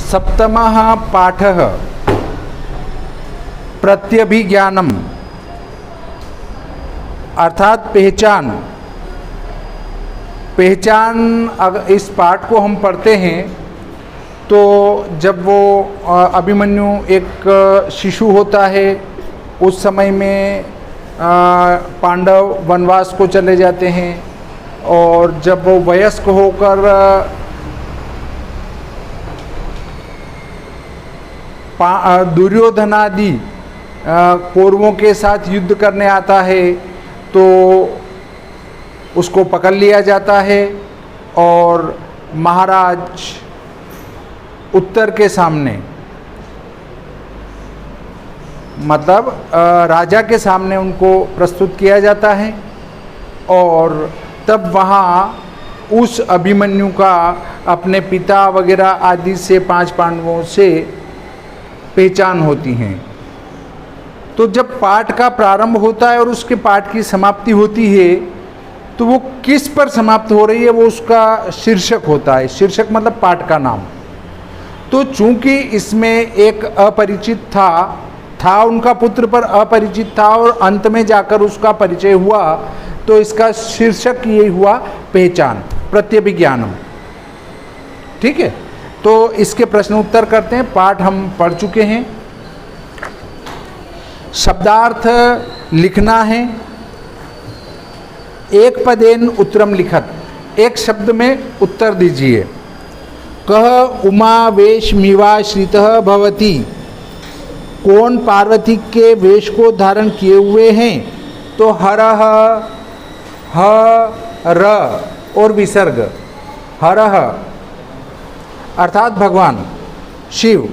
सप्तमः पाठः प्रत्यभिज्ञानम अर्थात पहचान। अगर इस पाठ को हम पढ़ते हैं तो जब वो अभिमन्यु एक शिशु होता है, उस समय में पांडव वनवास को चले जाते हैं, और जब वो वयस्क होकर दुर्योधनादि कौरवों के साथ युद्ध करने आता है तो उसको पकड़ लिया जाता है और महाराज उत्तर के सामने, मतलब राजा के सामने उनको प्रस्तुत किया जाता है। और तब वहाँ उस अभिमन्यु का अपने पिता वगैरह आदि से 5 पांडवों से पहचान होती हैं। तो जब पाठ का प्रारंभ होता है और उसके पाठ की समाप्ति होती है तो वो किस पर समाप्त हो रही है, वो उसका शीर्षक होता है। शीर्षक मतलब पाठ का नाम। तो चूंकि इसमें एक अपरिचित था उनका पुत्र पर अपरिचित था और अंत में जाकर उसका परिचय हुआ, तो इसका शीर्षक ये हुआ पहचान, प्रत्यभिज्ञानम। ठीक है, तो इसके प्रश्न उत्तर करते हैं। पाठ हम पढ़ चुके हैं। शब्दार्थ लिखना है। एक पदेन उत्तरम लिखत, एक शब्द में उत्तर दीजिए। कह उमा वेशमिवाश्रितः भवति, कौन पार्वती के वेश को धारण किए हुए हैं? तो हरह, ह र और विसर्ग। हरह अर्थात भगवान शिव।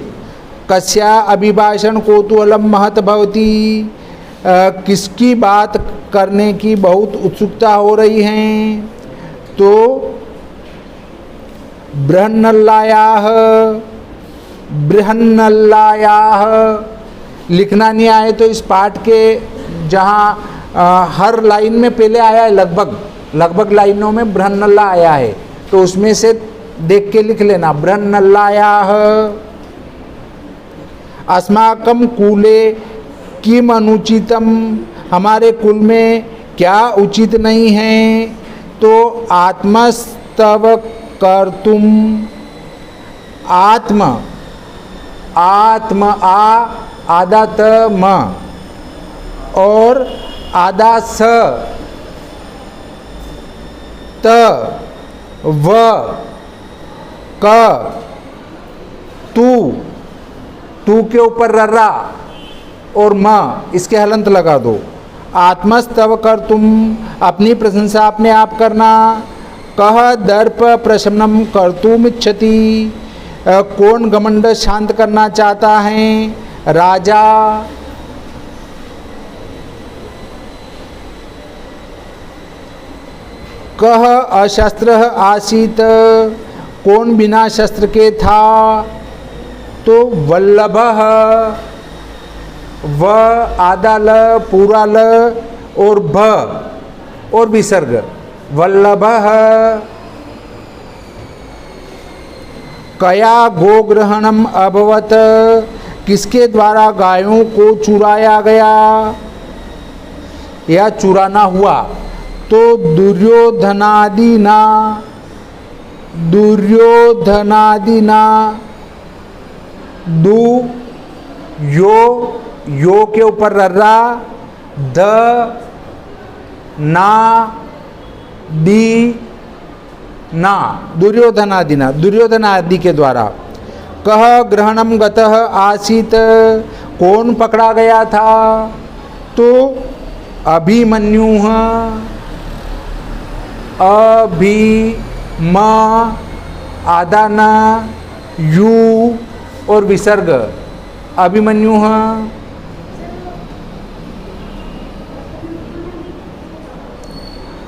कस्या अभिभाषण कौतूहलम महत भवति, किसकी बात करने की बहुत उत्सुकता हो रही है? तो बृहन्नल्लायाः, बृहन्नल्लायाः लिखना नहीं आए तो इस पाठ के जहाँ हर लाइन में पहले आया है, लगभग लाइनों में बृहन्नल्ला आया है, तो उसमें से देख के लिख लेना। बृहन्नल्लायाः अस्माकं कूले किम अनुचितम, हमारे कुल में क्या उचित नहीं है? तो आत्मस्तव कर्तुम, आत्म आदा त म और आदा स त व क तू के ऊपर रर्रा और म, इसके हलंत लगा दो। आत्मस्तव कर तुम, अपनी प्रशंसा अपने आप करना। कह दर्प प्रशमनम कर्तुम इच्छति, कौन घमंड शांत करना चाहता है? राजा। कह अशस्त्र आसीत, कौन बिना शस्त्र के था? तो वल्लभ, व आधा ल पूरा ल और भ और विसर्ग। वल्लभ। कया गोग्रहणम अभवत, किसके द्वारा गायों को चुराया गया या चुराना हुआ? तो दुर्योधनादिना, दु यो के ऊपर रर्रा, द ना दी ना, दुर्योधनादिना, दुर्योधनादि के द्वारा। कह ग्रहणम गतः आसीत, कौन पकड़ा गया था? तो अभिमन्यु, अभिम आदा न यू और विसर्ग। अभिमन्यु।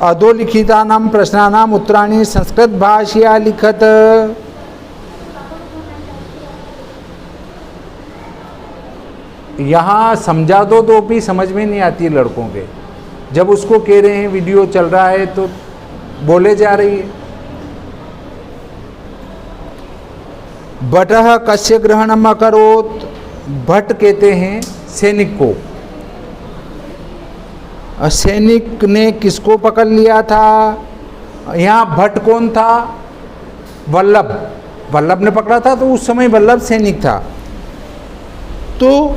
अधोलिखितानां प्रश्नानाम् उत्तराणि संस्कृत भाषया लिखत। यहाँ समझा दो तो भी समझ में नहीं आती लड़कों के। जब उसको कह रहे हैं वीडियो चल रहा है तो बोले जा रही है। भटः कस्य ग्रहणम अकरोत्, भट कहते हैं सैनिक को। सैनिक ने किसको पकड़ लिया था? यहाँ भट कौन था? वल्लभ। वल्लभ ने पकड़ा था, तो उस समय वल्लभ सैनिक था। तो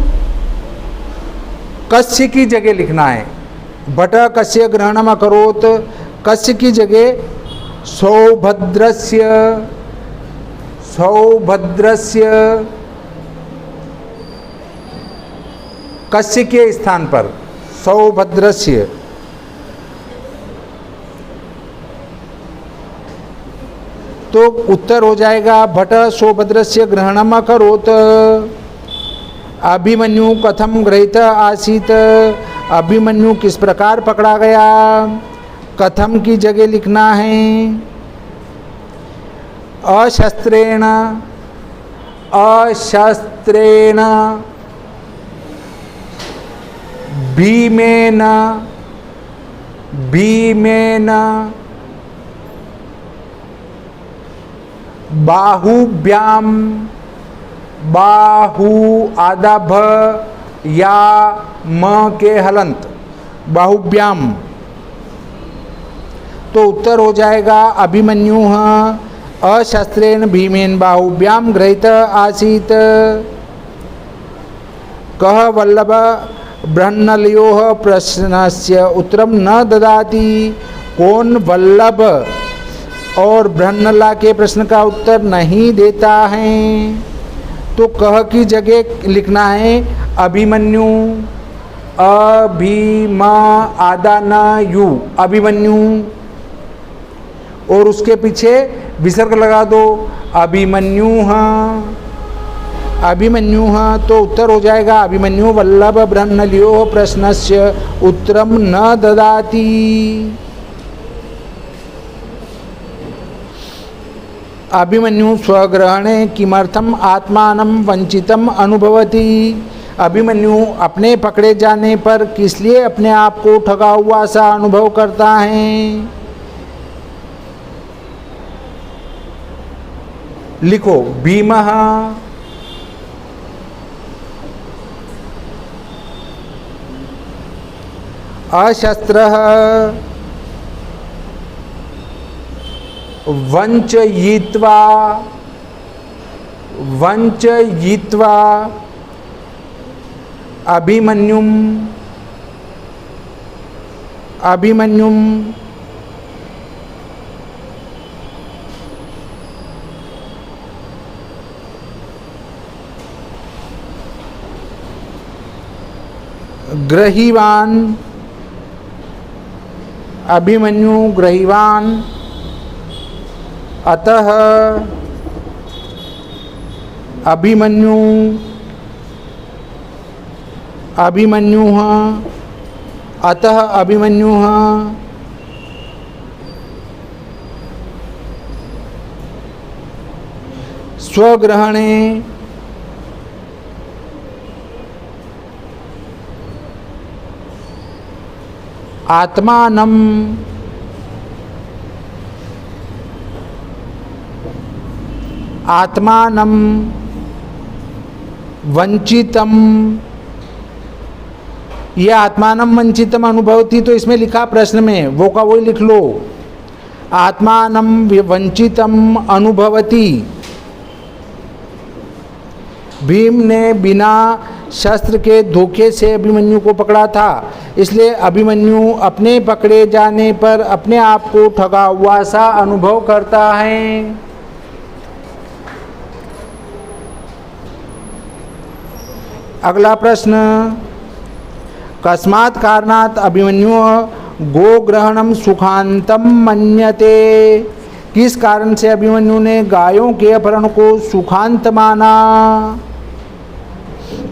कस्य की जगह लिखना है। भट कस्य ग्रहणम अकरोत्, कस्य की जगह सौभद्रस्य, सौभद्रस्य, कस्य के स्थान पर सौभद्रस्य। तो उत्तर हो जाएगा भट सौभद्रस्य ग्रहणम अकरोत्। अभिमन्यु कथम गृहीत आसीत, अभिमन्यु किस प्रकार पकड़ा गया? कथम की जगह लिखना है अशस्त्रेण, अशस्त्रेण, भीमेन, भीमेन, बाहुभ्याम, बाहु आदा भ या म के हलंत, बाहुभ्याम। तो उत्तर हो जाएगा अभिमन्यु अशस्त्रेण भीमेन बाहुभ्याम गृहीत आसीत। कः वल्लभ बृहन्नलयोः प्रश्नस्य उत्तरम न ददाति, कौन वल्लभ और बृहन्नला के प्रश्न का उत्तर नहीं देता है? तो कह की जगह लिखना है अभिमन्यु, अभिम आदा न यू, अभिमन्यु, और उसके पीछे विसर्ग लगा दो अभिमन्यु, अभिमन्यु। तो उत्तर हो जाएगा अभिमन्यु वल्लभ बृहन्नलयोः प्रश्नस्य उत्तरम न ददाति। अभिमन्यु स्वग्रहणे किमर्थम आत्मानं वंचितम अनुभवति, अभिमन्यु अपने पकड़े जाने पर किस लिए अपने आप को ठगा हुआ सा अनुभव करता है? लिखो भीमः, अशस्त्रः, वंचयित्वा, वंचयित्वा, अभिमन्युम, अभिमन्युम, ग्रहीवान, अभिमन्यु ग्रहीवान, अतः अभिमन्यु, अभिमन्यु, अतः अभिमन्यु, स्वग्रहणे, आत्मानं, आत्मानं वंचितम, ये आत्मानं वंचितम अनुभवती, तो इसमें लिखा प्रश्न में वो का वही लिख लो, आत्मानं वंचितम अनुभवती। भीम ने बिना शस्त्र के धोखे से अभिमन्यु को पकड़ा था, इसलिए अभिमन्यु अपने पकड़े जाने पर अपने आप को ठगा हुआ सा अनुभव करता है। अगला प्रश्न, कस्मात् कारणात् अभिमन्यु गोग्रहणम सुखांतम मन्यते, किस कारण से अभिमन्यु ने गायों के अपहरण को सुखांत माना?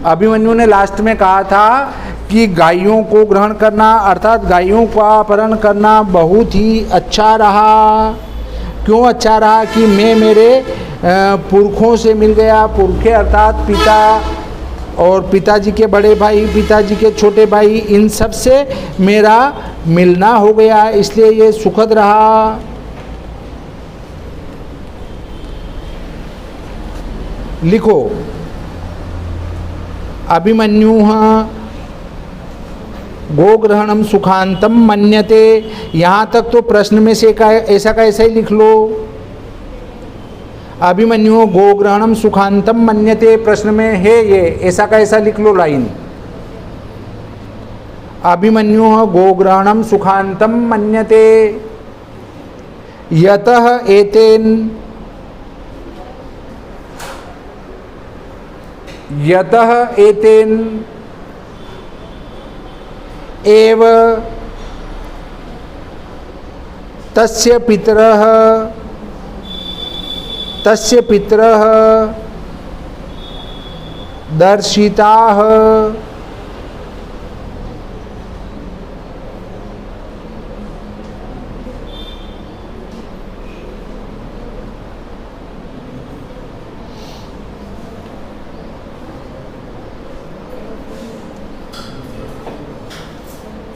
अभिमन्यु ने लास्ट में कहा था कि गायों को ग्रहण करना अर्थात गायों का अपहरण करना बहुत ही अच्छा रहा। क्यों अच्छा रहा? कि मैं मेरे पुरखों से मिल गया, पुरखे अर्थात पिता और पिताजी के बड़े भाई, पिताजी के छोटे भाई, इन सब से मेरा मिलना हो गया, इसलिए ये सुखद रहा। लिखो। अभिमन्युः गोग्रहणम सुखांतम मन्यते। यहाँ तक तो प्रश्न में से का ऐसा ही लिख लो। अभिमन्यु गोग्रहणम सुखांतम मन्यते, प्रश्न में है ये, ऐसा का ऐसा लिख लो लाइन। अभिमन्यु गोग्रहणम सुखांतम मन्यते यतः एतेन एव तस्य पितरः दर्शिताः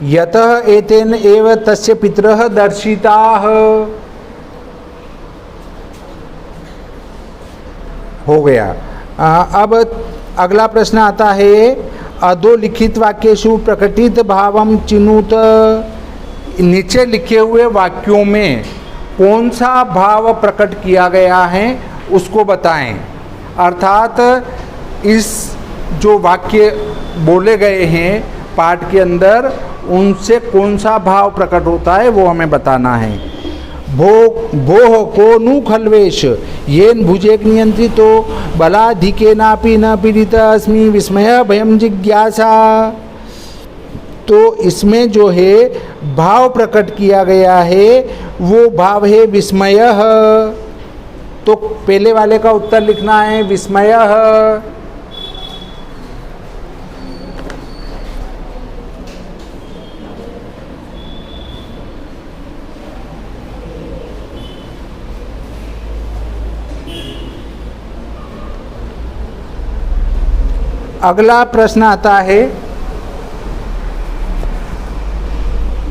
यतः एतेन एव तस्य पितरः दर्शिताः। हो गया। अब अगला प्रश्न आता है, अधोलिखित वाक्येषु प्रकटित भावम चिनुत। नीचे लिखे हुए वाक्यों में कौन सा भाव प्रकट किया गया है उसको बताएं। अर्थात इस जो वाक्य बोले गए हैं पाठ के अंदर, उनसे कौन सा भाव प्रकट होता है वो हमें बताना है। भोः को नु खल्वेश येन भुजेक नियंत्रितो बलाधिकेनापि न पीड़ित अस्मि विस्मय भयम जिज्ञासा। तो इसमें जो है भाव प्रकट किया गया है वो भाव है विस्मय। तो पहले वाले का उत्तर लिखना है विस्मय। अगला प्रश्न आता है,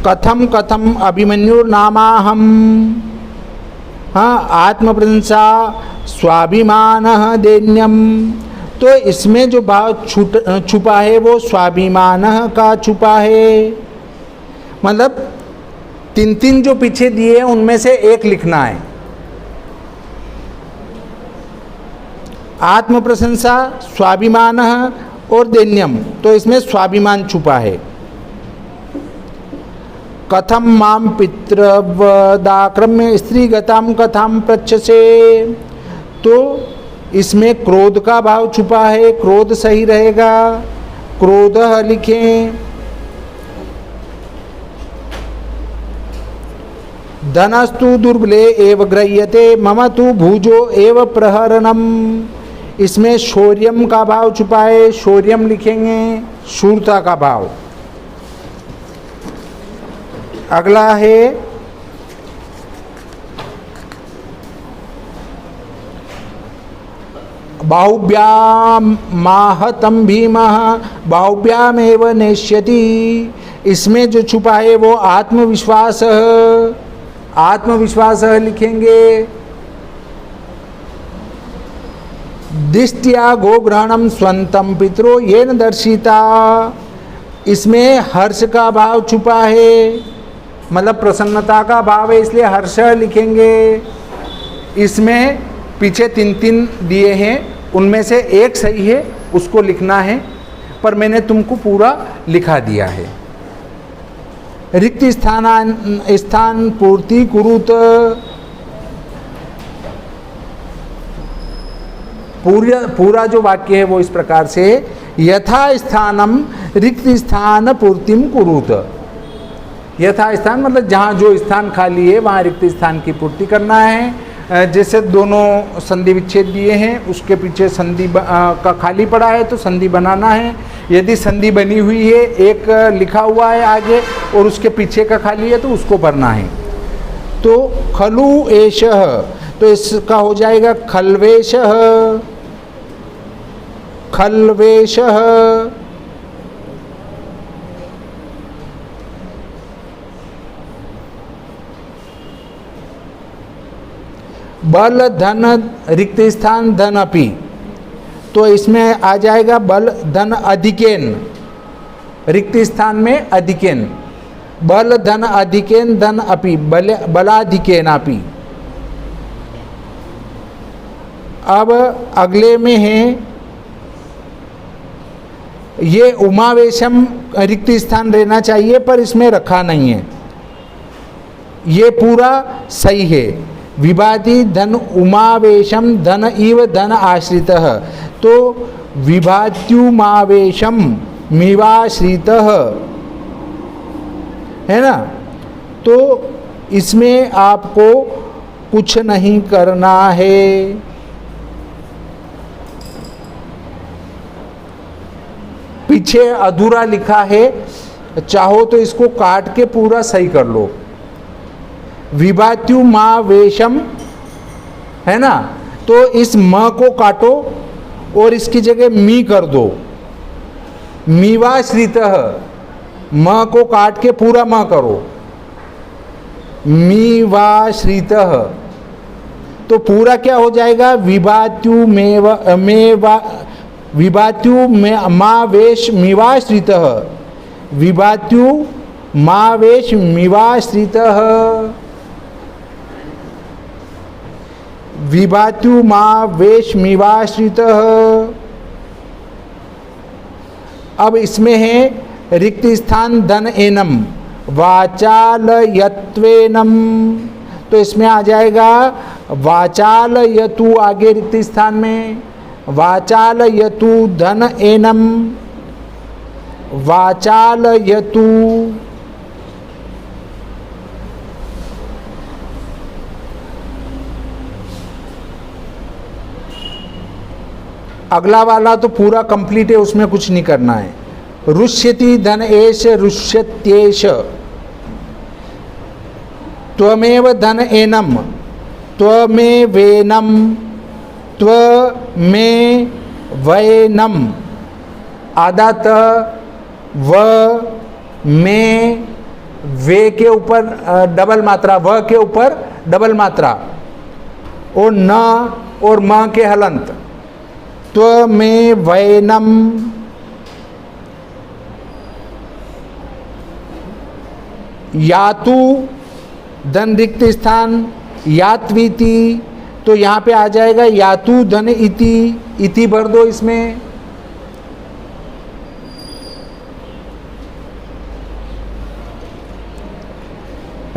कथम कथम अभिमन्युर्नामाहम। हाँ, आत्मप्रशंसा स्वाभिमानः दैन्यम। तो इसमें जो भाव छुपा है वो स्वाभिमानः का छुपा है। मतलब तीन तीन जो पीछे दिए हैं उनमें से एक लिखना है। आत्म प्रशंसा, स्वाभिमान और दैन्यम, तो इसमें स्वाभिमान छुपा है। कथम माम पितृवदाक्रम्य स्त्रीगताम कथाम पृच्छसे। तो इसमें क्रोध का भाव छुपा है, क्रोध सही रहेगा, क्रोधः लिखें। धनस्तु दुर्बले एव गृह्यते मम तु भुजो एव प्रहरणम। इसमें शौर्यम का भाव छुपा है, शौर्यम लिखेंगे, शूरता का भाव। अगला है बाहुभ्याम माहतम भीमः बाहुभ्यामेव नेष्यति। इसमें जो छुपा है वो आत्मविश्वास, आत्मविश्वास लिखेंगे। दिष्ट्या गोग्रहणम स्वंतम पितरो येन दर्शिता। इसमें हर्ष का भाव छुपा है, मतलब प्रसन्नता का भाव है, इसलिए हर्ष लिखेंगे। इसमें पीछे तीन तीन दिए हैं, उनमें से एक सही है, उसको लिखना है, पर मैंने तुमको पूरा लिखा दिया है। रिक्त स्थान पूर्ति कुरुत। पूरा जो वाक्य है वो इस प्रकार से, यथा स्थानम रिक्त स्थान पूर्तिम कुरुत। यथा स्थान मतलब जहाँ जो स्थान खाली है वहाँ रिक्त स्थान की पूर्ति करना है। जैसे दोनों संधि विच्छेद दिए हैं, उसके पीछे संधि का खाली पड़ा है तो संधि बनाना है। यदि संधि बनी हुई है, एक लिखा हुआ है आगे और उसके पीछे का खाली है तो उसको भरना है। तो खलु एषः, तो इसका हो जाएगा खल्वेशः, खल्वेशः। बल धन रिक्त स्थान धन अपि, तो इसमें आ जाएगा बल धन अधिकेन, रिक्त स्थान में अधिकेन, बल धन अधिकेन धन अपि, बलाधिकेनापि। अब अगले में है, ये उमावेशम रिक्त स्थान रहना चाहिए पर इसमें रखा नहीं है, ये पूरा सही है। विभाति धन उमावेशम धन इव धन आश्रितः, तो विभात्युमावेशम मिवाश्रितः है ना, तो इसमें आपको कुछ नहीं करना है। पीछे अधूरा लिखा है, चाहो तो इसको काट के पूरा सही कर लो। विभात्युमावेशम है ना, तो इस म को काटो और इसकी जगह मी कर दो। मीवाश्रितः, म को काट के पूरा म करो, मीवाश्रितः, तो पूरा क्या हो जाएगा, विभात्युमावेश मिवाश्रितः, विभात्युमावेश मिवाश्रितः, विभात्युमावेश मिवाश्रितः। अब इसमें है रिक्त स्थान धन एनम वाचालयत्वेनम, तो इसमें आ जाएगा वाचालयतु, आगे रिक्त स्थान में वाचालयतु धन एनम वाचालयतु। अगला वाला तो पूरा कंप्लीट है, उसमें कुछ नहीं करना है। रुष्यति धन एष रुष्यत्येष, त्वमेव धन एनम त्वमेवेनम त्वमेवैनम, आधा त व में वे के ऊपर डबल मात्रा, व के ऊपर डबल मात्रा, और न और म के हलंत, त्वमेवैनम। यातु धन रिक्त स्थान यात्वीति, तो यहाँ पे आ जाएगा यातु धन इति, इति भर दो इसमें।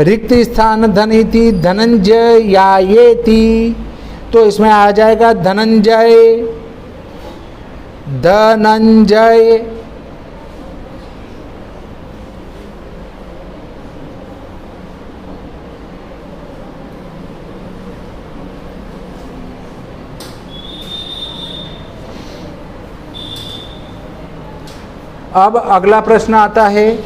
रिक्त स्थान धन इति धनंजय यायेति, तो इसमें आ जाएगा धनंजय, धनंजय। अब अगला प्रश्न आता है,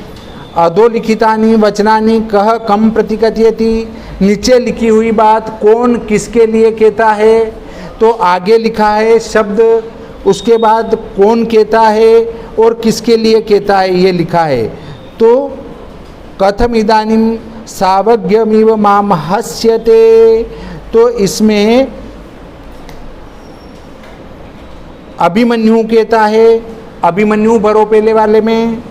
अधोलिखितानि वचनानि कह कम प्रतिकथयति, नीचे लिखी हुई बात कौन किसके लिए कहता है। तो आगे लिखा है शब्द, उसके बाद कौन कहता है और किसके लिए कहता है ये लिखा है। तो कथम इदानीं सावज्ञमिव माम हस्यते, तो इसमें अभिमन्यु कहता है, अभिमन्यु भरो पहले वाले में,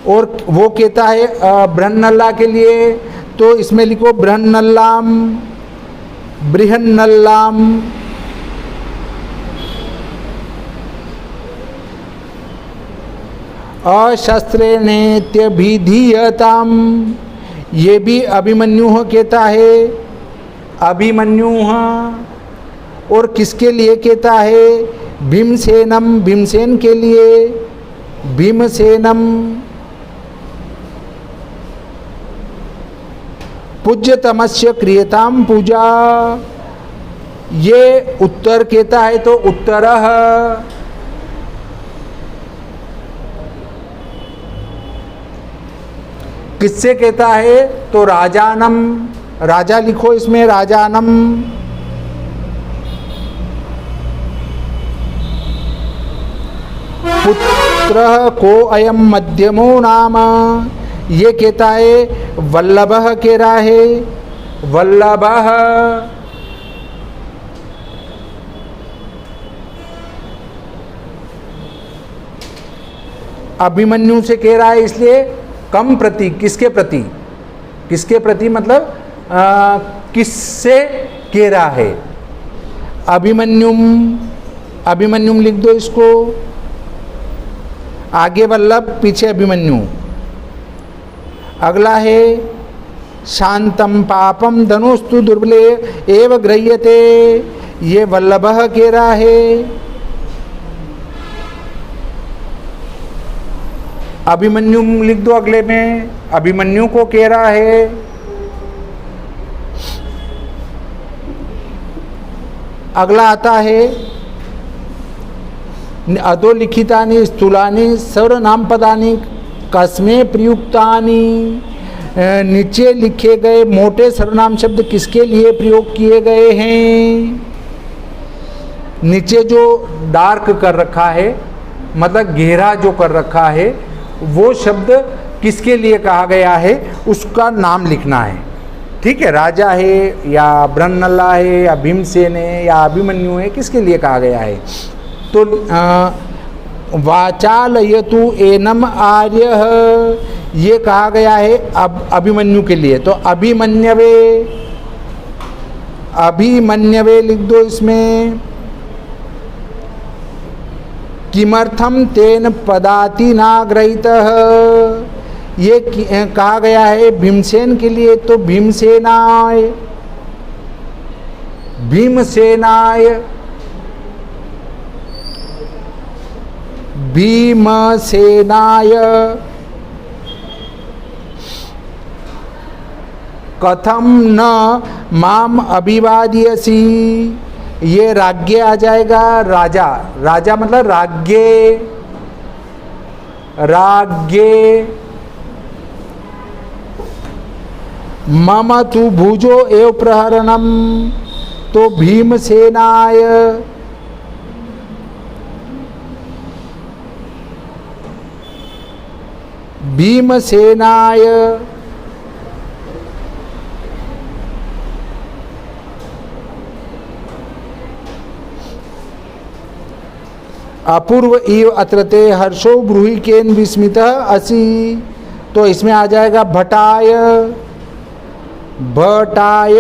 और वो कहता है बृहन्नल्ला के लिए, तो इसमें लिखो बृहन्नल्लाम, बृहन्नल्लाम। अशस्त्रेणेत्यभिधीयताम, ये भी अभिमन्यु कहता है, अभिमन्यु। और किसके लिए कहता है, भीमसेनम, भीमसेन के लिए, भीमसेनम। पूज्यतमस्य क्रियताम पूजा, ये उत्तर कहता है तो उत्तरः। किससे कहता है, तो राजानम, राजा लिखो इसमें राजानम। पुत्रः को अयम मध्यमो नाम, ये कहता है वल्लभः कह रहा है, वल्लभः। अभिमन्यु से कह रहा है इसलिए कम प्रति, किसके प्रति, किसके प्रति मतलब किससे कह रहा है। अभिमन्युम, अभिमन्युम लिख दो इसको, आगे वल्लभ पीछे अभिमन्यु। अगला है शांतम पापम धनुस्तु दुर्बले एव गृह्यते, ये वल्लभः कह रहा है। अभिमन्यु लिख दो अगले में, अभिमन्यु को कह रहा है। अगला आता है अधोलिखितानि स्थूलानि सर्वनाम पदानि कस्मे प्रयुक्तानि, नीचे लिखे गए मोटे सर्वनाम शब्द किसके लिए प्रयोग किए गए हैं। नीचे जो डार्क कर रखा है मतलब गहरा जो कर रखा है वो शब्द किसके लिए कहा गया है उसका नाम लिखना है। ठीक है, राजा है या ब्रह्मनल्ला है या भीमसेन है या अभिमन्यु है, किसके लिए कहा गया है। तो वाचालयतु एनम आर्यः, ये कहा गया है अभिमन्यु के लिए। तो अभिमन्यवे, अभिमन्यवे लिख दो इसमें। किमर्थम तेन पदाति नाग्रहीतः, ये कहा गया है भीमसेन के लिए। तो भीमसेनाय, भीमसेनाय, भीमसेनाय। कथम न माम अभिवादयसि, ये राज्ञे आ जाएगा, राजा, राजा मतलब राज्ञे, राज्ञे। मम तु भुजो एव प्रहरणम, तो भीमसेनाय। भीमसेनाय। अपूर्व इव अत्रते हर्षो ब्रूहि केन विस्मितः असि, तो इसमें आ जाएगा भटाय, भटाय।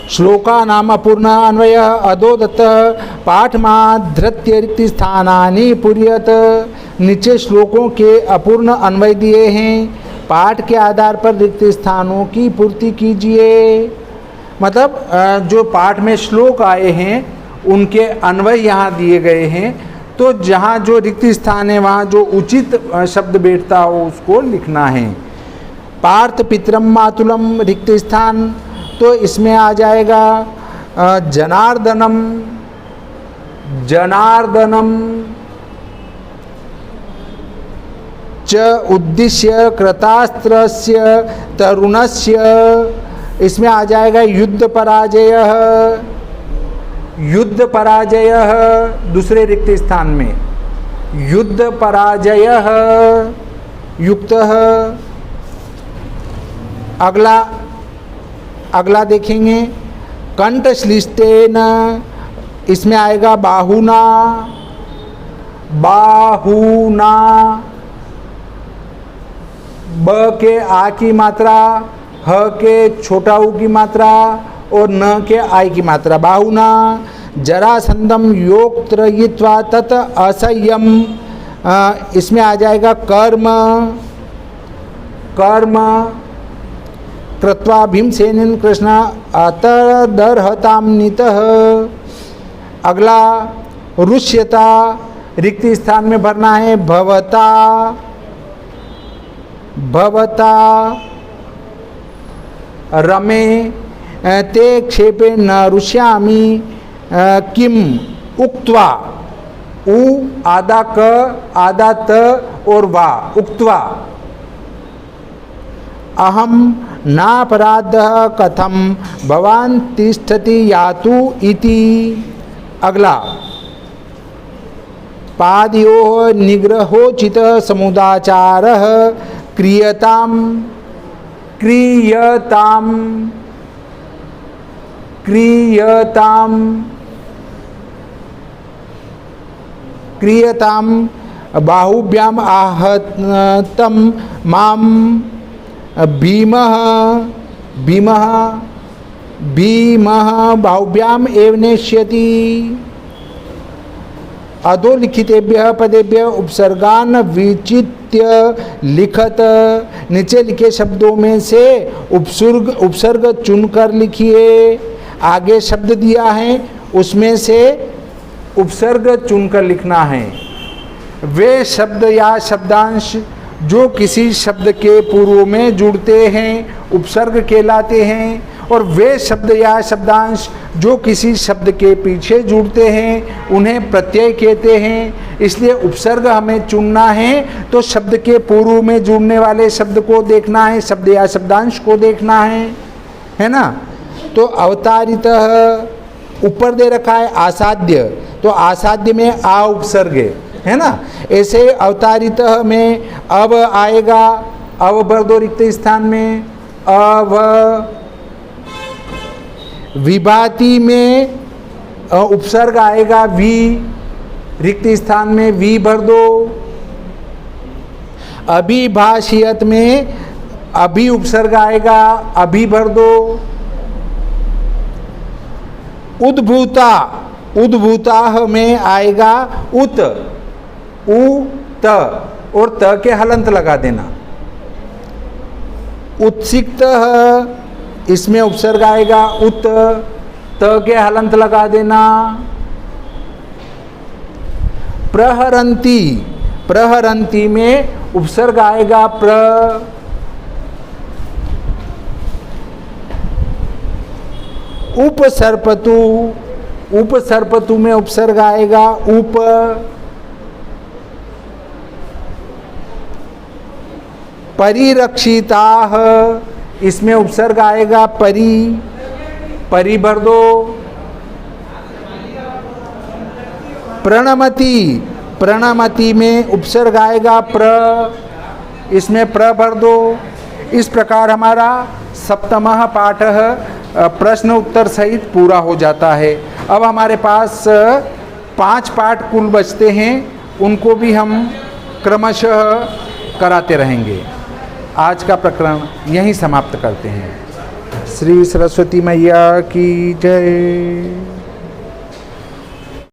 श्लोका नाम अपूर्ण अन्वय अधोदत्त पाठमाधृत्य रिक्त स्थानानि पुर्यत, नीचे श्लोकों के अपूर्ण अन्वय दिए हैं, पाठ के आधार पर रिक्त स्थानों की पूर्ति कीजिए। मतलब जो पाठ में श्लोक आए हैं उनके अन्वय यहाँ दिए गए हैं, तो जहाँ जो रिक्त स्थान है वहाँ जो उचित शब्द बैठता हो उसको लिखना है। पार्थ पितरम मातुलम रिक्त स्थान, तो इसमें आ जाएगा जनार्दनम, जनार्दनम च उद्दिश्य कृतास्त्रस्य तरुणस्य, इसमें आ जाएगा युद्ध पराजयः, युद्ध पराजयः दूसरे रिक्त स्थान में, युद्ध पराजयः युक्तः। अगला देखेंगे कंठश्लिष्टेन, इसमें आएगा बाहुना, बाहुना। ब के आ की मात्रा, ह के छोटा ऊ की मात्रा और न के आई की मात्रा, बाहुना। जरासंधम योक्त्रयित्वा तत असह्यम, इसमें आ जाएगा कर्म, कर्म। कृत्वा भीमसेन कृष्ण अतदर्हताम नीतः। अगला रुष्यता, रिक्त स्थान में भरना है भवता, भवता। रमे ते क्षेपे न रुष्यामि किम उक्त्वा, उ आधा क आधा त और वा, उक्त्वा। अहम नापराधः कथम भवान तिष्ठति यातु इति। अगला पादयोः निग्रहोचित समुदाचारः क्रियताम, क्रियताम, क्रियताम, क्रियताम, बाहुभ्याम आहतम माम भीमः, भीमः, भीमः बाहुभ्याम एव नेष्यति। अधोलिखितेभ्यः पदेभ्यः उपसर्गान विचित्य लिखत, नीचे लिखे शब्दों में से उपसर्ग चुनकर लिखिए। आगे शब्द दिया है उसमें से उपसर्ग चुनकर लिखना है। वे शब्द या शब्दांश जो किसी शब्द के पूर्व में जुड़ते हैं उपसर्ग कहलाते हैं, और वे शब्द या शब्दांश जो किसी शब्द के पीछे जुड़ते हैं उन्हें प्रत्यय कहते हैं। इसलिए उपसर्ग हमें चुनना है तो शब्द के पूर्व में जुड़ने वाले शब्द को देखना है, शब्द या शब्दांश को देखना है ना। तो अवतारितः ऊपर दे रखा है आसाध्य, तो आसाध्य में आ उपसर्ग है ना। ऐसे अवतारितः में अब आएगा, अब भर दो रिक्त स्थान में अव। विभाति में उपसर्ग आएगा वी, रिक्त स्थान में वी भर दो। अभिभाषियत में अभी उपसर्ग आएगा, अभी भर दो। उद्भूता, उद्भूता में आएगा उत, उ त, और त के हलंत लगा देना। उत्सिक्त, इसमें उपसर्ग आएगा उत, त के हलंत लगा देना। प्रहरंती, प्रहरंती में उपसर्ग आएगा प्र। उपसर्पतु, उपसर्पतु में उपसर्ग आएगा उप। परिरक्षिताः, इसमें उपसर्ग आएगा परि, परि भर दो। प्रणमति, प्रणमति में उपसर्ग आएगा प्र, इसमें प्र भर दो। इस प्रकार हमारा सप्तमः पाठः प्रश्न उत्तर सहित पूरा हो जाता है। अब हमारे पास 5 पाठ कुल बचते हैं, उनको भी हम क्रमशः कराते रहेंगे। आज का प्रकरण यहीं समाप्त करते हैं। श्री सरस्वती मैया की जय।